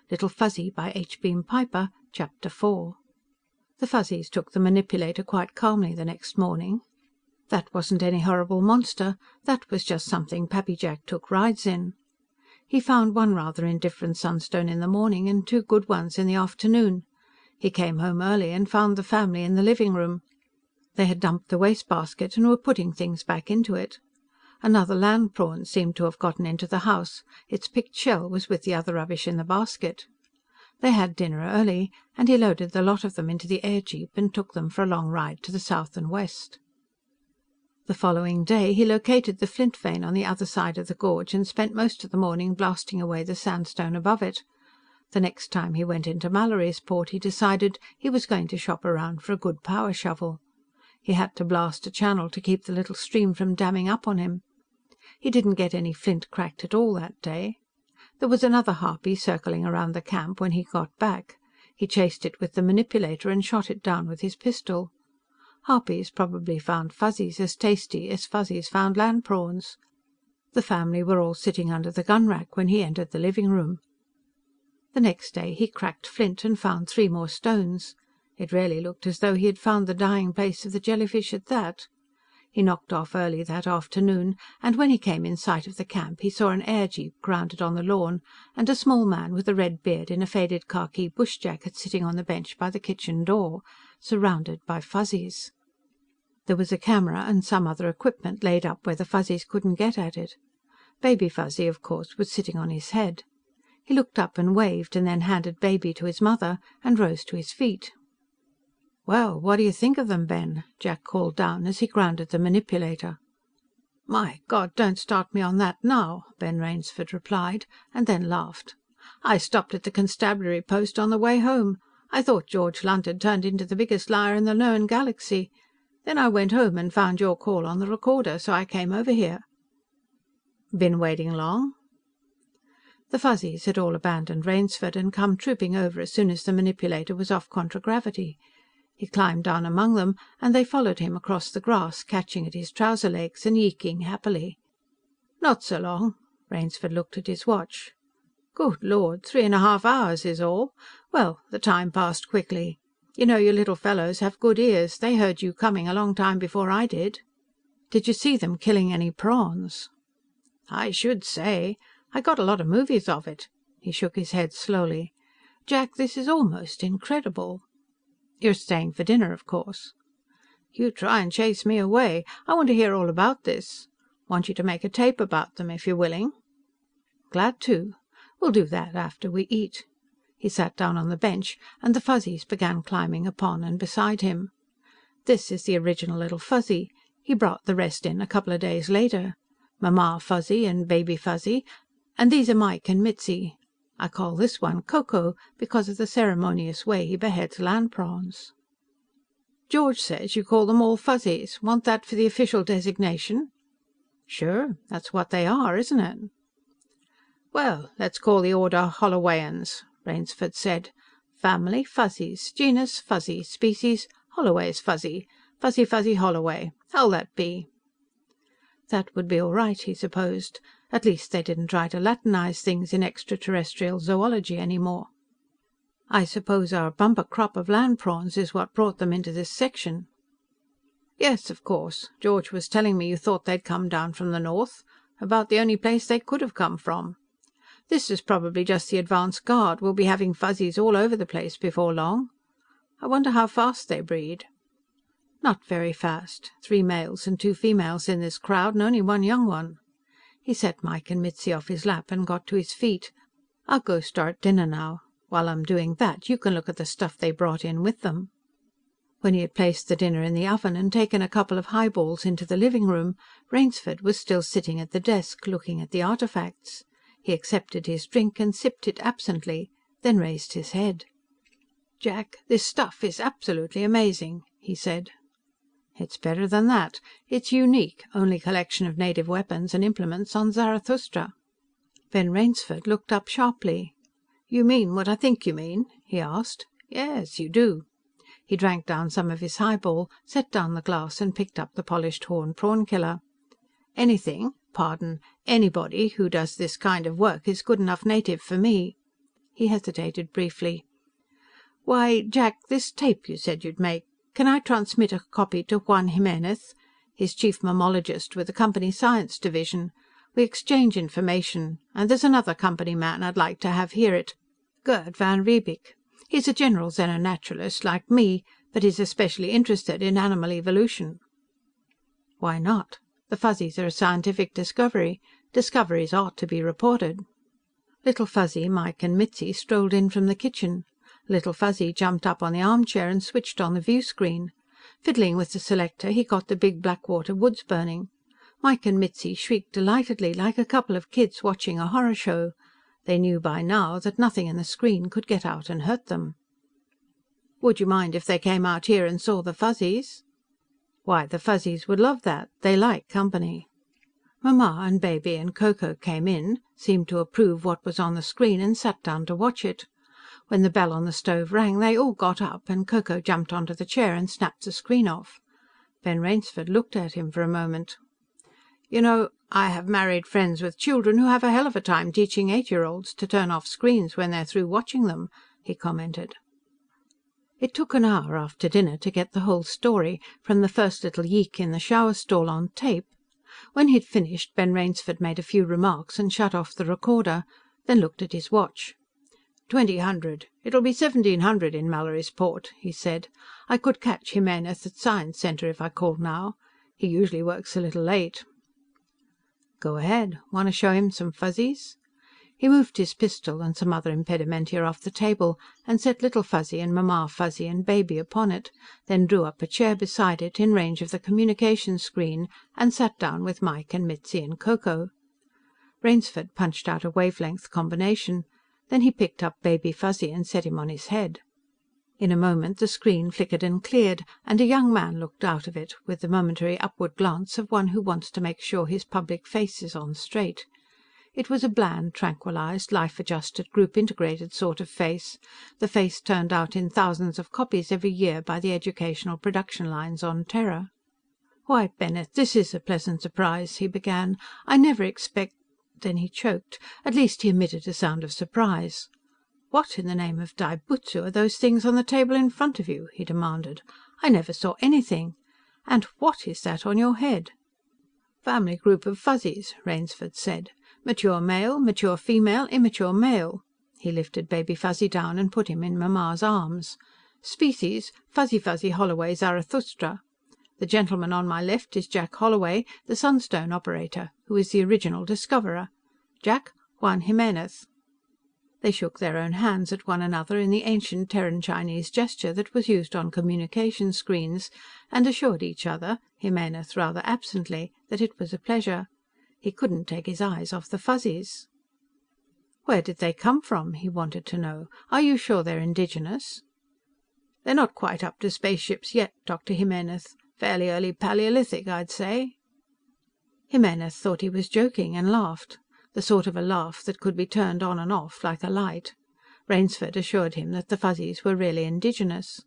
Little Fuzzy by H. Beam Piper, Chapter 4. The Fuzzies took the manipulator quite calmly the next morning. That wasn't any horrible monster. That was just something Pappy Jack took rides in. He found one rather indifferent sunstone in the morning, and two good ones in the afternoon. He came home early and found the family in the living room. They had dumped the wastebasket and were putting things back into it. Another land prawn seemed to have gotten into the house. Its picked shell was with the other rubbish in the basket. They had dinner early, and he loaded the lot of them into the air jeep and took them for a long ride to the south and west. The following day he located the flint vein on the other side of the gorge and spent most of the morning blasting away the sandstone above it. The next time he went into Mallorysport, he decided he was going to shop around for a good power shovel. He had to blast a channel to keep the little stream from damming up on him. He didn't get any flint cracked at all that day. There was another harpy circling around the camp when he got back. He chased it with the manipulator and shot it down with his pistol. Harpies probably found Fuzzies as tasty as Fuzzies found land prawns. The family were all sitting under the gun rack when he entered the living room. The next day he cracked flint and found 3 more stones. It really looked as though he had found the dying place of the jellyfish at that. He knocked off early that afternoon, and when he came in sight of the camp he saw an air jeep grounded on the lawn, and a small man with a red beard in a faded khaki bush jacket sitting on the bench by the kitchen door, surrounded by Fuzzies. There was a camera and some other equipment laid up where the Fuzzies couldn't get at it. Baby Fuzzy, of course, was sitting on his head. He looked up and waved, and then handed Baby to his mother, and rose to his feet. "Well, what do you think of them, Ben?" Jack called down as he grounded the manipulator. "My God, don't start me on that now," Ben Rainsford replied, and then laughed. "I stopped at the constabulary post on the way home. I thought George Lunt had turned into the biggest liar in the known galaxy. Then I went home and found your call on the recorder, so I came over here." "Been waiting long?" The Fuzzies had all abandoned Rainsford and come trooping over as soon as the manipulator was off contragravity. He climbed down among them, and they followed him across the grass, catching at his trouser legs and yeeking happily. "Not so long." Rainsford looked at his watch. "Good Lord, 3.5 hours is all. Well, the time passed quickly. You know, you little fellows have good ears. They heard you coming a long time before I did." "Did you see them killing any prawns?" "I should say. I got a lot of movies of it." He shook his head slowly. "Jack, this is almost incredible." "You're staying for dinner, of course." "You try and chase me away. I want to hear all about this. Want you to make a tape about them, if you're willing." "Glad to. We'll do that after we eat." He sat down on the bench, and the Fuzzies began climbing upon and beside him. "This is the original Little Fuzzy. He brought the rest in a couple of days later. Mamma Fuzzy and Baby Fuzzy, and these are Mike and Mitzi. I call this one Coco because of the ceremonious way he beheads land prawns." "George says you call them all Fuzzies. Want that for the official designation?" "Sure. That's what they are, isn't it?" "Well, let's call the order Hollowayans," Rainsford said. "Family, Fuzzies. Genus, Fuzzy. Species, Holloway's Fuzzy. Fuzzy Fuzzy Holloway. How'll that be?" That would be all right, he supposed. At least they didn't try to Latinize things in extraterrestrial zoology anymore. "I suppose our bumper crop of land prawns is what brought them into this section." "Yes, of course. George was telling me you thought they'd come down from the north. About the only place they could have come from. This is probably just the advance guard. We'll be having Fuzzies all over the place before long. I wonder how fast they breed." "Not very fast. 3 males and 2 females in this crowd, and only 1 young one." He set Mike and Mitzi off his lap and got to his feet. "I'll go start dinner now. While I'm doing that, you can look at the stuff they brought in with them." When he had placed the dinner in the oven and taken a couple of highballs into the living room, Rainsford was still sitting at the desk, looking at the artifacts. He accepted his drink and sipped it absently, then raised his head. "Jack, this stuff is absolutely amazing," he said. "It's better than that. It's unique, only collection of native weapons and implements on Zarathustra." Ben Rainsford looked up sharply. "You mean what I think you mean?" he asked. "Yes, you do." He drank down some of his highball, set down the glass and picked up the polished horn prawn killer. "Anybody who does this kind of work is good enough native for me." He hesitated briefly. "Why, Jack, this tape you said you'd make, can I transmit a copy to Juan Jimenez? He's chief mammologist with the company science division. We exchange information. And there's another company man I'd like to have hear it. Gerd van Riebeek. He's a general xenonaturalist like me, but he's especially interested in animal evolution." "Why not? The Fuzzies are a scientific discovery. Discoveries ought to be reported." Little Fuzzy, Mike and Mitzi strolled in from the kitchen. Little Fuzzy jumped up on the armchair and switched on the view screen. Fiddling with the selector, he got the big Blackwater woods burning. Mike and Mitzi shrieked delightedly, like a couple of kids watching a horror show. They knew by now that nothing in the screen could get out and hurt them. "Would you mind if they came out here and saw the Fuzzies?" "Why, the Fuzzies would love that. They like company." Mamma and Baby and Ko-Ko came in, seemed to approve what was on the screen, and sat down to watch it. When the bell on the stove rang, they all got up, and Ko-Ko jumped onto the chair and snapped the screen off. Ben Rainsford looked at him for a moment. "You know, I have married friends with children who have a hell of a time teaching 8-year-olds to turn off screens when they're through watching them," he commented. It took an hour after dinner to get the whole story, from the first little yeek in the shower stall, on tape. When he'd finished, Ben Rainsford made a few remarks and shut off the recorder, then looked at his watch. 2000. It'll be 1700 in Mallorysport, he said. "I could catch Jimenez at Science Center if I called now. He usually works a little late." "Go ahead. Want to show him some Fuzzies?" He moved his pistol and some other impedimenta off the table, and set Little Fuzzy and Mamma Fuzzy and Baby upon it, then drew up a chair beside it, in range of the communication screen, and sat down with Mike and Mitzi and Ko-Ko. Rainsford punched out a wavelength combination. Then he picked up Baby Fuzzy and set him on his head. In a moment the screen flickered and cleared, and a young man looked out of it, with the momentary upward glance of one who wants to make sure his public face is on straight. It was a bland, tranquilized, life-adjusted, group-integrated sort of face, the face turned out in thousands of copies every year by the educational production lines on Terra. "Why, Bennett, this is a pleasant surprise," he began. "I never Then he choked. At least he emitted a sound of surprise. "What in the name of Daibutsu are those things on the table in front of you?" he demanded. "I never saw anything. And what is that on your head?" "Family group of Fuzzies," Rainsford said. "Mature male, mature female, immature male." He lifted Baby Fuzzy down and put him in Mamma's arms. "Species, Fuzzy Fuzzy Holloway Zarathustra. The gentleman on my left is Jack Holloway, the sunstone operator, who is the original discoverer. Jack, Juan Jimenez." They shook their own hands at one another in the ancient Terran Chinese gesture that was used on communication screens, and assured each other, Jimenez rather absently, that it was a pleasure. He couldn't take his eyes off the Fuzzies. "Where did they come from?" he wanted to know. "Are you sure they're indigenous?" "They're not quite up to spaceships yet, Dr. Jimenez. Fairly early Paleolithic, I'd say." Jimenez thought he was joking, and laughed. The sort of a laugh that could be turned on and off like a light. Rainsford assured him that the Fuzzies were really indigenous.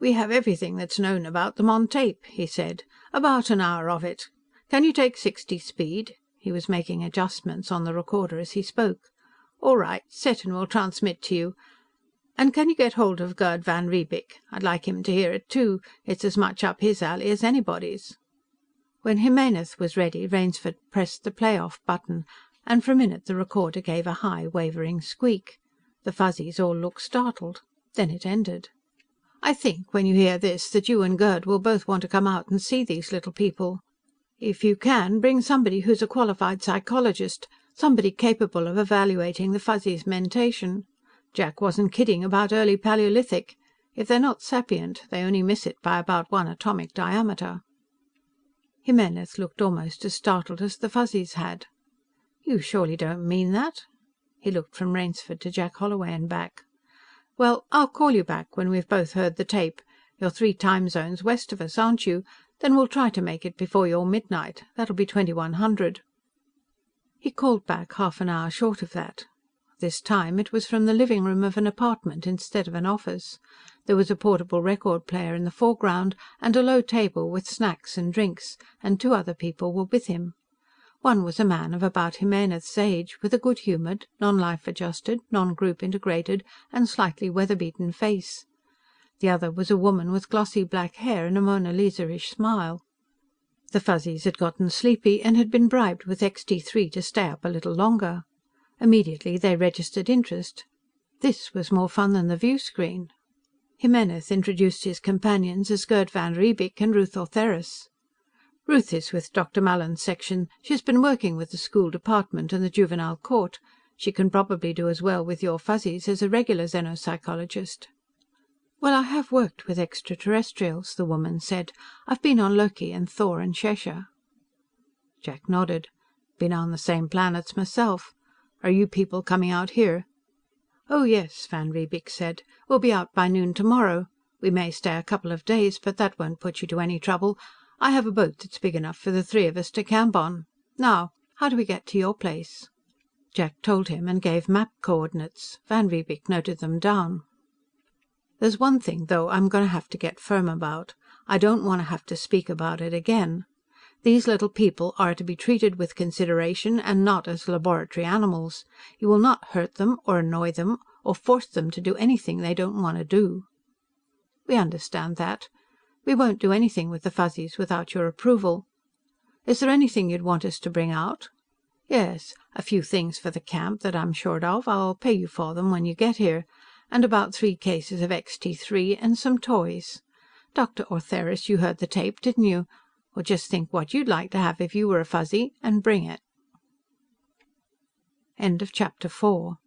"We have everything that's known about them on tape," he said. "About an hour of it. Can you take 60 speed?" He was making adjustments on the recorder as he spoke. "All right, set and we'll transmit to you. And can you get hold of Gerd van Riebeek? I'd like him to hear it too. It's as much up his alley as anybody's." When Jimenez was ready, Rainsford pressed the play-off button, and for a minute the recorder gave a high, wavering squeak. The Fuzzies all looked startled. Then it ended. "I think, when you hear this, that you and Gerd will both want to come out and see these little people. If you can, bring somebody who's a qualified psychologist, somebody capable of evaluating the Fuzzies' mentation. Jack wasn't kidding about early Paleolithic. If they're not sapient, they only miss it by about 1 atomic diameter." Jimenez looked almost as startled as the Fuzzies had. "You surely don't mean that?" He looked from Rainsford to Jack Holloway and back. "Well, I'll call you back when we've both heard the tape. You're 3 time zones west of us, aren't you? Then we'll try to make it before your midnight. That'll be 2100. He called back half an hour short of that. This time it was from the living room of an apartment instead of an office. There was a portable record player in the foreground, and a low table with snacks and drinks, and 2 other people were with him. One was a man of about Jimenez's age, with a good-humoured, non-life adjusted, non-group integrated and slightly weather-beaten face. The other was a woman with glossy black hair and a Mona Lisa-ish smile. The Fuzzies had gotten sleepy and had been bribed with Extee-3 to stay up a little longer. Immediately they registered interest. This was more fun than the viewscreen. Jimenez introduced his companions as Gerd van Riebeek and Ruth Ortheris. "Ruth is with Dr. Mallin's section. She's been working with the school department and the juvenile court. She can probably do as well with your Fuzzies as a regular xenopsychologist." "Well, I have worked with extraterrestrials," the woman said. "I've been on Loki and Thor and Shesha." Jack nodded. "Been on the same planets myself. Are you people coming out here?" "Oh, yes," van Riebeek said. "We'll be out by noon tomorrow. We may stay a couple of days, but that won't put you to any trouble. I have a boat that's big enough for the three of us to camp on. Now, how do we get to your place?" Jack told him and gave map coordinates. Van Riebeek noted them down. "There's one thing, though, I'm going to have to get firm about. I don't want to have to speak about it again. These little people are to be treated with consideration and not as laboratory animals. You will not hurt them, or annoy them, or force them to do anything they don't want to do." "We understand that. We won't do anything with the Fuzzies without your approval. Is there anything you'd want us to bring out?" "Yes, a few things for the camp that I'm short of. I'll pay you for them when you get here. And about 3 cases of Extee-3 and some toys. Dr. Ortheris, you heard the tape, didn't you? Well, just think what you'd like to have if you were a Fuzzy, and bring it." End of chapter 4.